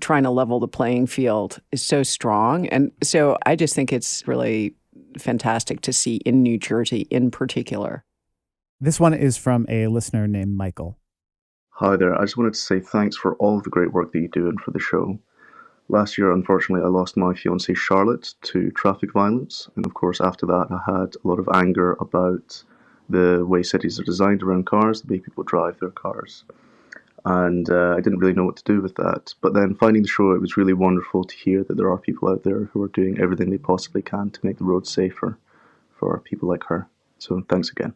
trying to level the playing field is so strong. And so I just think it's really fantastic to see in New Jersey in particular. This one is from a listener named Michael. Hi there. I just wanted to say thanks for all of the great work that you do and for the show. Last year, unfortunately, I lost my fiancée Charlotte to traffic violence. And of course, after that, I had a lot of anger about the way cities are designed around cars, the way people drive their cars. And I didn't really know what to do with that. But then finding the show, it was really wonderful to hear that there are people out there who are doing everything they possibly can to make the roads safer for people like her. So thanks again.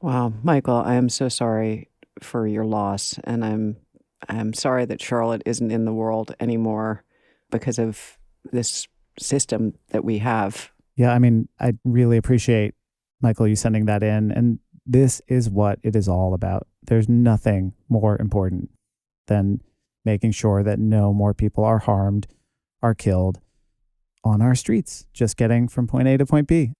Wow, Michael, I am so sorry for your loss. And I'm sorry that Charlotte isn't in the world anymore because of this system that we have. Yeah, I mean, I really appreciate, Michael, you sending that in. And this is what it is all about. There's nothing more important than making sure that no more people are harmed, are killed on our streets, just getting from point A to point B.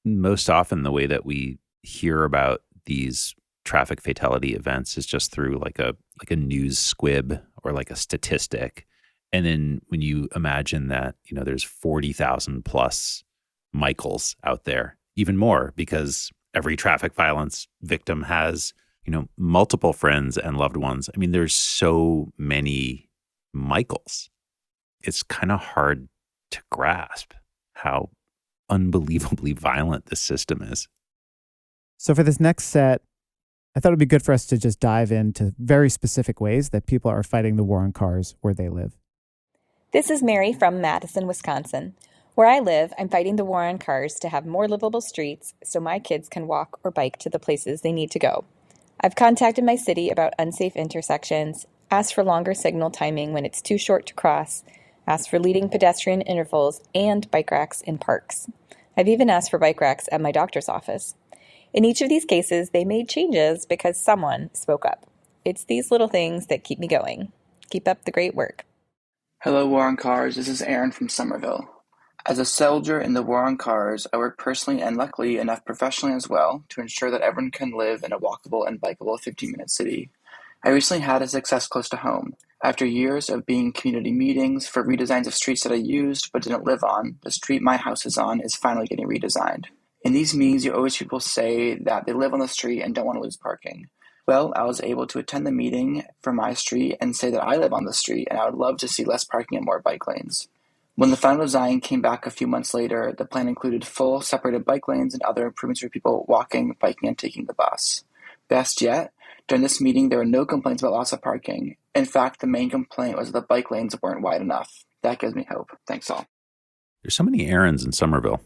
Most often the way that we hear about these traffic fatality events is just through like a news squib or like a statistic. And then when you imagine that, there's 40,000 plus Michaels out there, even more, because every traffic violence victim has, multiple friends and loved ones. I mean, there's so many Michaels. It's kind of hard to grasp how unbelievably violent this system is. So for this next set, I thought it'd be good for us to just dive into very specific ways that people are fighting the war on cars where they live. This is Mary from Madison, Wisconsin. Where I live, I'm fighting the war on cars to have more livable streets so my kids can walk or bike to the places they need to go. I've contacted my city about unsafe intersections, asked for longer signal timing when it's too short to cross, asked for leading pedestrian intervals and bike racks in parks. I've even asked for bike racks at my doctor's office. In each of these cases, they made changes because someone spoke up. It's these little things that keep me going. Keep up the great work. Hello, War on Cars. This is Aaron from Somerville. As a soldier in the war on cars, I work personally and luckily enough professionally as well to ensure that everyone can live in a walkable and bikeable 15-minute city. I recently had a success close to home. After years of being community meetings for redesigns of streets that I used but didn't live on, the street my house is on is finally getting redesigned. In these meetings, you always hear people say that they live on the street and don't want to lose parking. Well, I was able to attend the meeting for my street and say that I live on the street and I would love to see less parking and more bike lanes. When the final design came back a few months later, the plan included full separated bike lanes and other improvements for people walking, biking, and taking the bus. Best yet, during this meeting, there were no complaints about loss of parking. In fact, the main complaint was that the bike lanes weren't wide enough. That gives me hope. Thanks all. There's so many Aarons in Somerville.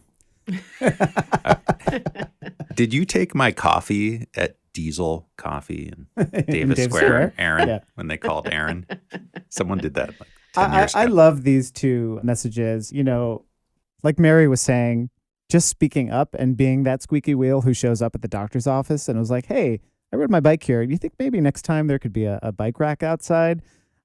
Did you take my coffee at diesel coffee in In Davis Davis Square, Square? Aaron, Yeah. when they called Aaron. Someone did that like 10 years ago. I love these two messages. You know, like Mary was saying, just speaking up and being that squeaky wheel who shows up at the doctor's office and was like, hey, I rode my bike here. Do you think maybe next time there could be a bike rack outside?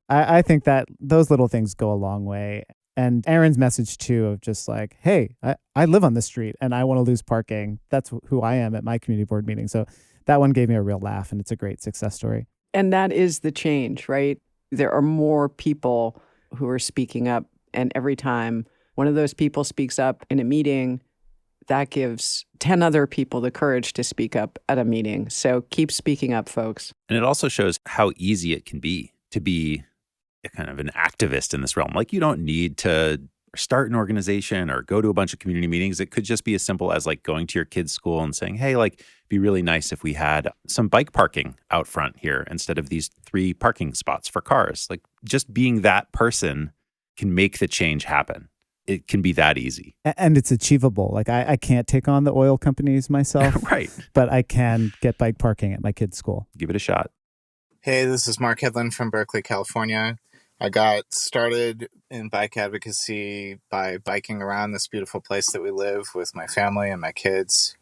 I think that those little things go a long way. And Aaron's message too of just like, hey, I live on this street and I want to lose parking. That's who I am at my community board meeting. So that one gave me a real laugh, and it's a great success story. And that is the change, right? There are more people who are speaking up. And every time one of those people speaks up in a meeting, that gives 10 other people the courage to speak up at a meeting. So keep speaking up, folks. And it also shows how easy it can be to be a kind of an activist in this realm. Like, you don't need to start an organization or go to a bunch of community meetings. It could just be as simple as like going to your kid's school and saying, hey, like, it'd be really nice if we had some bike parking out front here instead of these 3 parking spots for cars. Like, just being that person can make the change happen. It can be that easy. And it's achievable. Like I can't take on the oil companies myself. Right. But I can get bike parking at my kid's school. Give it a shot. Hey, this is Mark Hedlund from Berkeley, California. I got started in bike advocacy by biking around this beautiful place that we live with my family and my kids,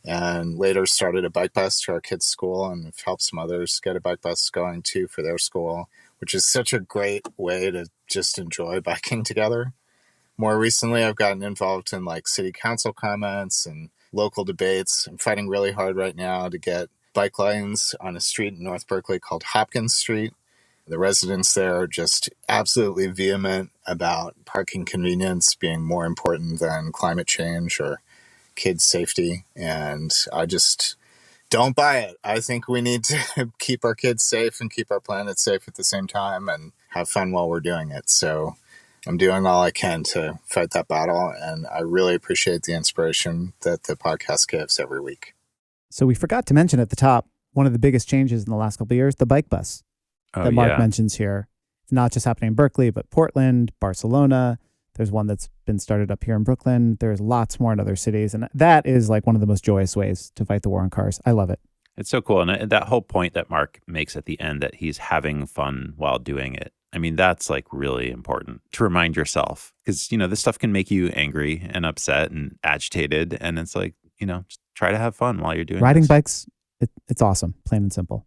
and later started a bike bus to our kids' school and have helped some others get a bike bus going too for their school, which is such a great way to just enjoy biking together. More recently, I've gotten involved in like city council comments and local debates. I'm fighting really hard right now to get bike lanes on a street in North Berkeley called Hopkins Street. The residents there are just absolutely vehement about parking convenience being more important than climate change or kids' safety. And I just don't buy it. I think we need to keep our kids safe and keep our planet safe at the same time and have fun while we're doing it. So I'm doing all I can to fight that battle, and I really appreciate the inspiration that the podcast gives every week. So we forgot to mention at the top, one of the biggest changes in the last couple of years, the bike bus that Mark mentions here. It's not just happening in Berkeley, but Portland, Barcelona. There's one that's been started up here in Brooklyn. There's lots more in other cities. And that is like one of the most joyous ways to fight the war on cars. I love it. It's so cool. And that whole point that Mark makes at the end that he's having fun while doing it. I mean, that's like really important to remind yourself because, you know, this stuff can make you angry and upset and agitated. And it's like, you know, just try to have fun while you're doing Riding this. bikes, it's awesome, plain and simple.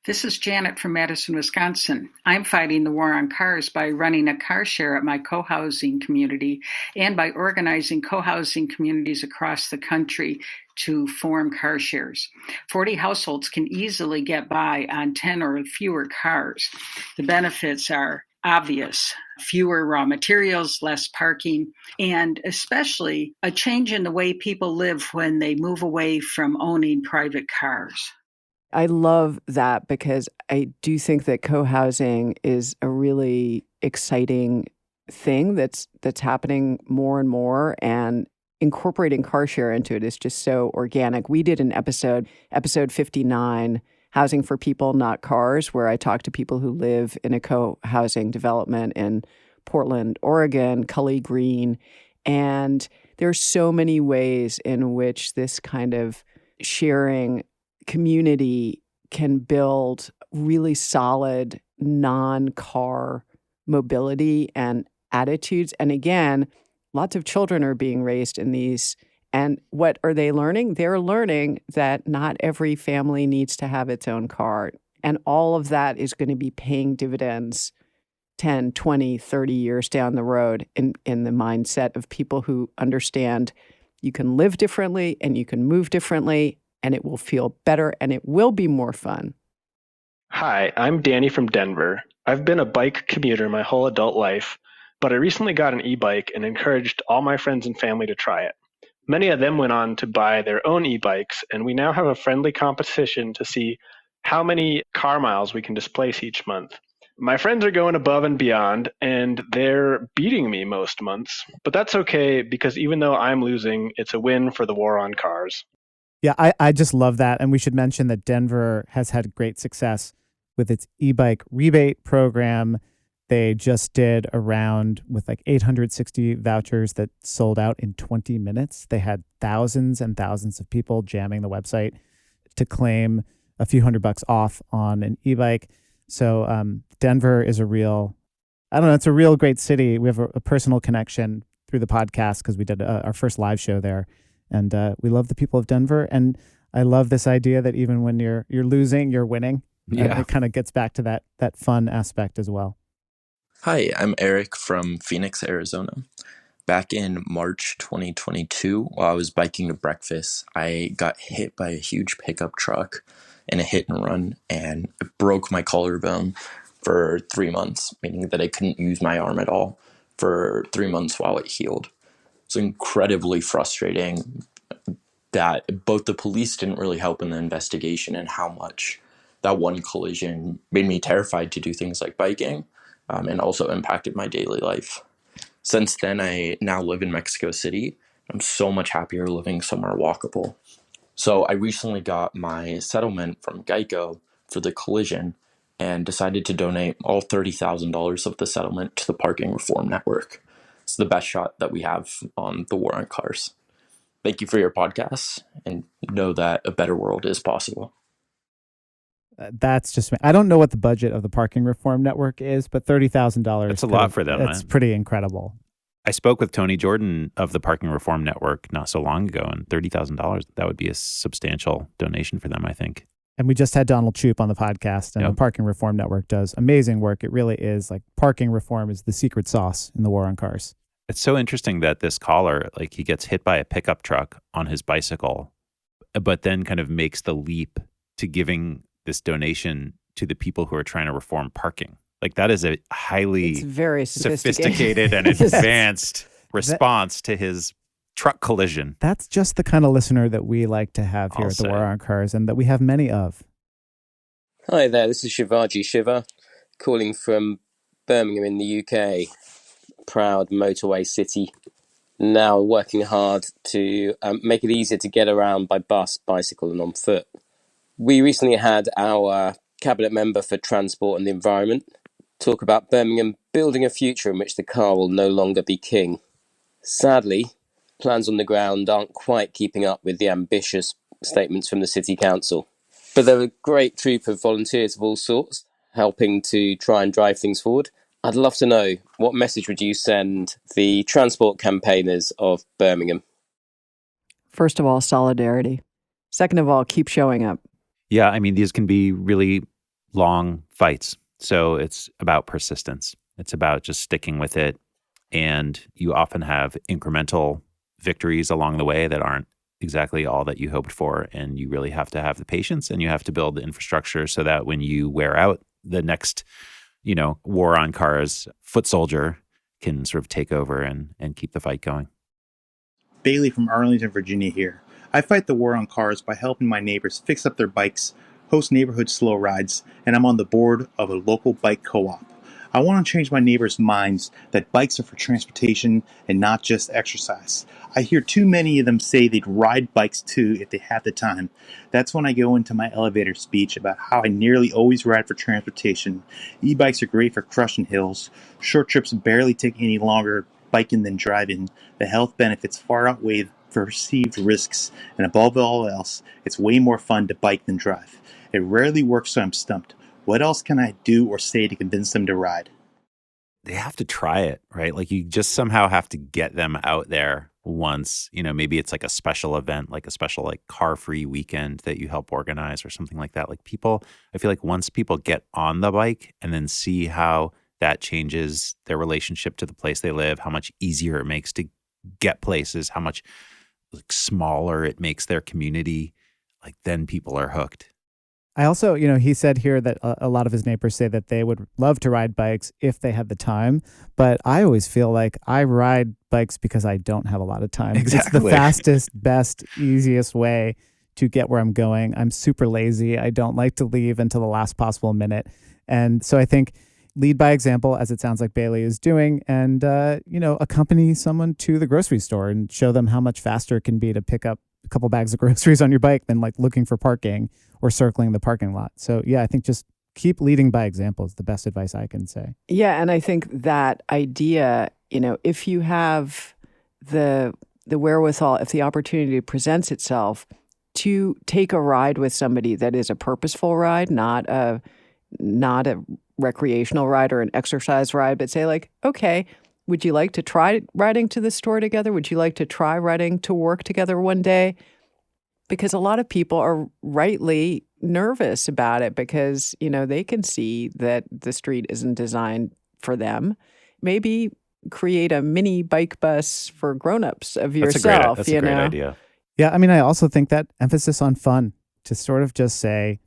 This is Janet from Madison, Wisconsin. I'm fighting the war on cars by running a car share at my co-housing community and by organizing co-housing communities across the country to form car shares. 40 households can easily get by on 10 or fewer cars. The benefits are obvious: fewer raw materials, less parking, and especially a change in the way people live when they move away from owning private cars. I love that because I do think that co-housing is a really exciting thing that's happening more and more, and incorporating car share into it is just so organic. We did an episode 59, Housing for People, Not Cars, where I talked to people who live in a co-housing development in Portland, Oregon, Cully Green, and there's so many ways in which this kind of sharing community can build really solid non-car mobility and attitudes. And again, lots of children are being raised in these. And what are they learning? They're learning that not every family needs to have its own car. And all of that is going to be paying dividends 10, 20, 30 years down the road in the mindset of people who understand you can live differently and you can move differently, and it will feel better, and it will be more fun. Hi, I'm Dani from Denver. I've been a bike commuter my whole adult life, but I recently got an e-bike and encouraged all my friends and family to try it. Many of them went on to buy their own e-bikes, and we now have a friendly competition to see how many car miles we can displace each month. My friends are going above and beyond, and they're beating me most months, but that's okay because even though I'm losing, it's a win for the war on cars. Yeah, I just love that. And we should mention that Denver has had great success with its e-bike rebate program. They just did a round with like 860 vouchers that sold out in 20 minutes. They had thousands and thousands of people jamming the website to claim a few $100 off on an e-bike. So Denver is it's a real great city. We have a personal connection through the podcast because we did our first live show there. And we love the people of Denver. And I love this idea that even when you're losing, you're winning. Yeah. It kind of gets back to that fun aspect as well. Hi, I'm Eric from Phoenix, Arizona. Back in March 2022, while I was biking to breakfast, I got hit by a huge pickup truck in a hit and run, and it broke my collarbone for 3 months, meaning that I couldn't use my arm at all for 3 months while it healed. It's incredibly frustrating that both the police didn't really help in the investigation and how much that one collision made me terrified to do things like biking, and also impacted my daily life. Since then, I now live in Mexico City. I'm so much happier living somewhere walkable. So I recently got my settlement from Geico for the collision and decided to donate all $30,000 of the settlement to the Parking Reform Network. It's the best shot that we have on the war on cars. Thank you for your podcast, and know that a better world is possible. That's just, I don't know what the budget of the Parking Reform Network is, but $30,000. That's a lot for them. That's pretty incredible. I spoke with Tony Jordan of the Parking Reform Network not so long ago, and $30,000, that would be a substantial donation for them, I think. And we just had Donald Troop on the podcast, and the Parking Reform Network does amazing work. It really is like parking reform is the secret sauce in the war on cars. It's so interesting that this caller, like, he gets hit by a pickup truck on his bicycle, but then kind of makes the leap to giving this donation to the people who are trying to reform parking. Like, that is a highly very sophisticated and advanced response to his truck collision. That's just the kind of listener that we like to have here at the War on Cars, and that we have many of. Hi there, this is Shivaji Shiva, calling from Birmingham in the UK. Proud motorway city. Now working hard to make it easier to get around by bus, bicycle and on foot. We recently had our cabinet member for transport and the environment talk about Birmingham building a future in which the car will no longer be king. Sadly, plans on the ground aren't quite keeping up with the ambitious statements from the City Council. But they're a great troop of volunteers of all sorts, helping to try and drive things forward. I'd love to know, what message would you send the transport campaigners of Birmingham? First of all, solidarity. Second of all, keep showing up. Yeah, I mean, these can be really long fights. So it's about persistence. It's about just sticking with it. And you often have incremental victories along the way that aren't exactly all that you hoped for. And you really have to have the patience, and you have to build the infrastructure so that when you wear out, the next, war on cars foot soldier can sort of take over and keep the fight going. Bailey from Arlington, Virginia here. I fight the war on cars by helping my neighbors fix up their bikes, host neighborhood slow rides, and I'm on the board of a local bike co-op. I want to change my neighbors' minds that bikes are for transportation and not just exercise. I hear too many of them say they'd ride bikes too if they had the time. That's when I go into my elevator speech about how I nearly always ride for transportation. E-bikes are great for crushing hills. Short trips barely take any longer biking than driving. The health benefits far outweigh perceived risks, and above all else, it's way more fun to bike than drive. It rarely works, so I'm stumped. What else can I do or say to convince them to ride? They have to try it, right? Like, you just somehow have to get them out there once. Maybe it's like a special event, like a special like car-free weekend that you help organize or something like that. Like, people, I feel like once people get on the bike and then see how that changes their relationship to the place they live, how much easier it makes to get places, how much like smaller it makes their community, like, then people are hooked. I also, he said here that a lot of his neighbors say that they would love to ride bikes if they had the time. But I always feel like I ride bikes because I don't have a lot of time. Exactly. It's the fastest, best, easiest way to get where I'm going. I'm super lazy. I don't like to leave until the last possible minute. And so I think lead by example, as it sounds like Bailey is doing, and, accompany someone to the grocery store and show them how much faster it can be to pick up a couple bags of groceries on your bike than like looking for parking or circling the parking lot. So yeah, I think just keep leading by example is the best advice I can say. Yeah, and I think that idea, if you have the wherewithal, if the opportunity presents itself to take a ride with somebody that is a purposeful ride, not a recreational ride or an exercise ride, but say like, okay, would you like to try riding to the store together? Would you like to try riding to work together one day? Because a lot of people are rightly nervous about it because, they can see that the street isn't designed for them. Maybe create a mini bike bus for grown-ups of yourself. That's a great idea. Yeah, I mean, I also think that emphasis on fun, to sort of just say,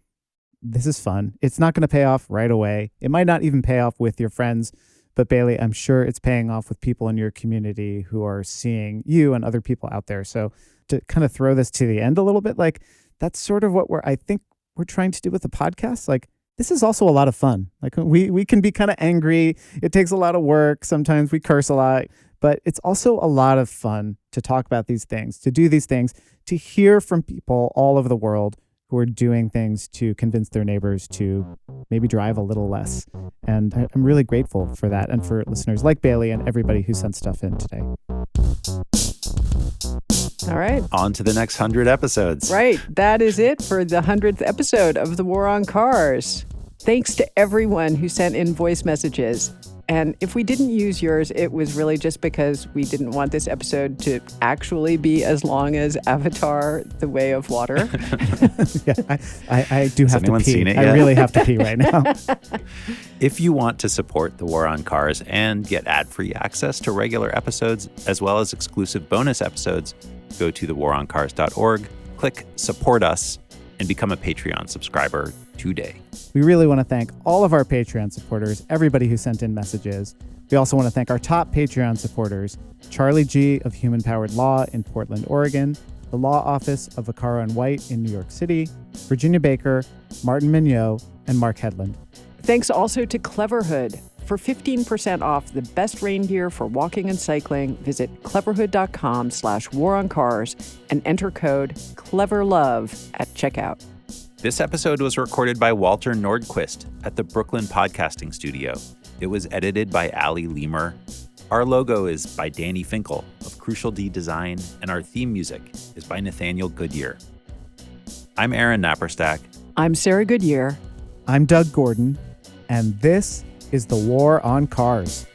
this is fun. It's not going to pay off right away. It might not even pay off with your friends, but Bailey, I'm sure it's paying off with people in your community who are seeing you and other people out there. So to kind of throw this to the end a little bit, like that's sort of what I think we're trying to do with the podcast. Like, this is also a lot of fun. Like we can be kind of angry. It takes a lot of work. Sometimes we curse a lot, but it's also a lot of fun to talk about these things, to do these things, to hear from people all over the world who are doing things to convince their neighbors to maybe drive a little less. And I'm really grateful for that and for listeners like Bailey and everybody who sent stuff in today. All right. On to the next 100 episodes. Right. That is it for the 100th episode of The War on Cars. Thanks to everyone who sent in voice messages. And if we didn't use yours, it was really just because we didn't want this episode to actually be as long as Avatar, The Way of Water. Yeah, I do have to pee. Seen it I yet? really have to pee right now. If you want to support The War on Cars and get ad-free access to regular episodes, as well as exclusive bonus episodes, go to thewaroncars.org, click Support Us, and become a Patreon subscriber today. We really want to thank all of our Patreon supporters, everybody who sent in messages. We also want to thank our top Patreon supporters, Charlie G. of Human Powered Law in Portland, Oregon, the Law Office of Vaccaro and White in New York City, Virginia Baker, Martin Mignot, and Mark Hedlund. Thanks also to Cleverhood. For 15% off the best rain gear for walking and cycling, visit cleverhood.com/waroncars and enter code CLEVERLOVE at checkout. This episode was recorded by Walter Nordquist at the Brooklyn Podcasting Studio. It was edited by Ali Lemer. Our logo is by Dani Finkel of Crucial D Design, and our theme music is by Nathaniel Goodyear. I'm Aaron Napperstack. I'm Sarah Goodyear. I'm Doug Gordon, and this is The War on Cars.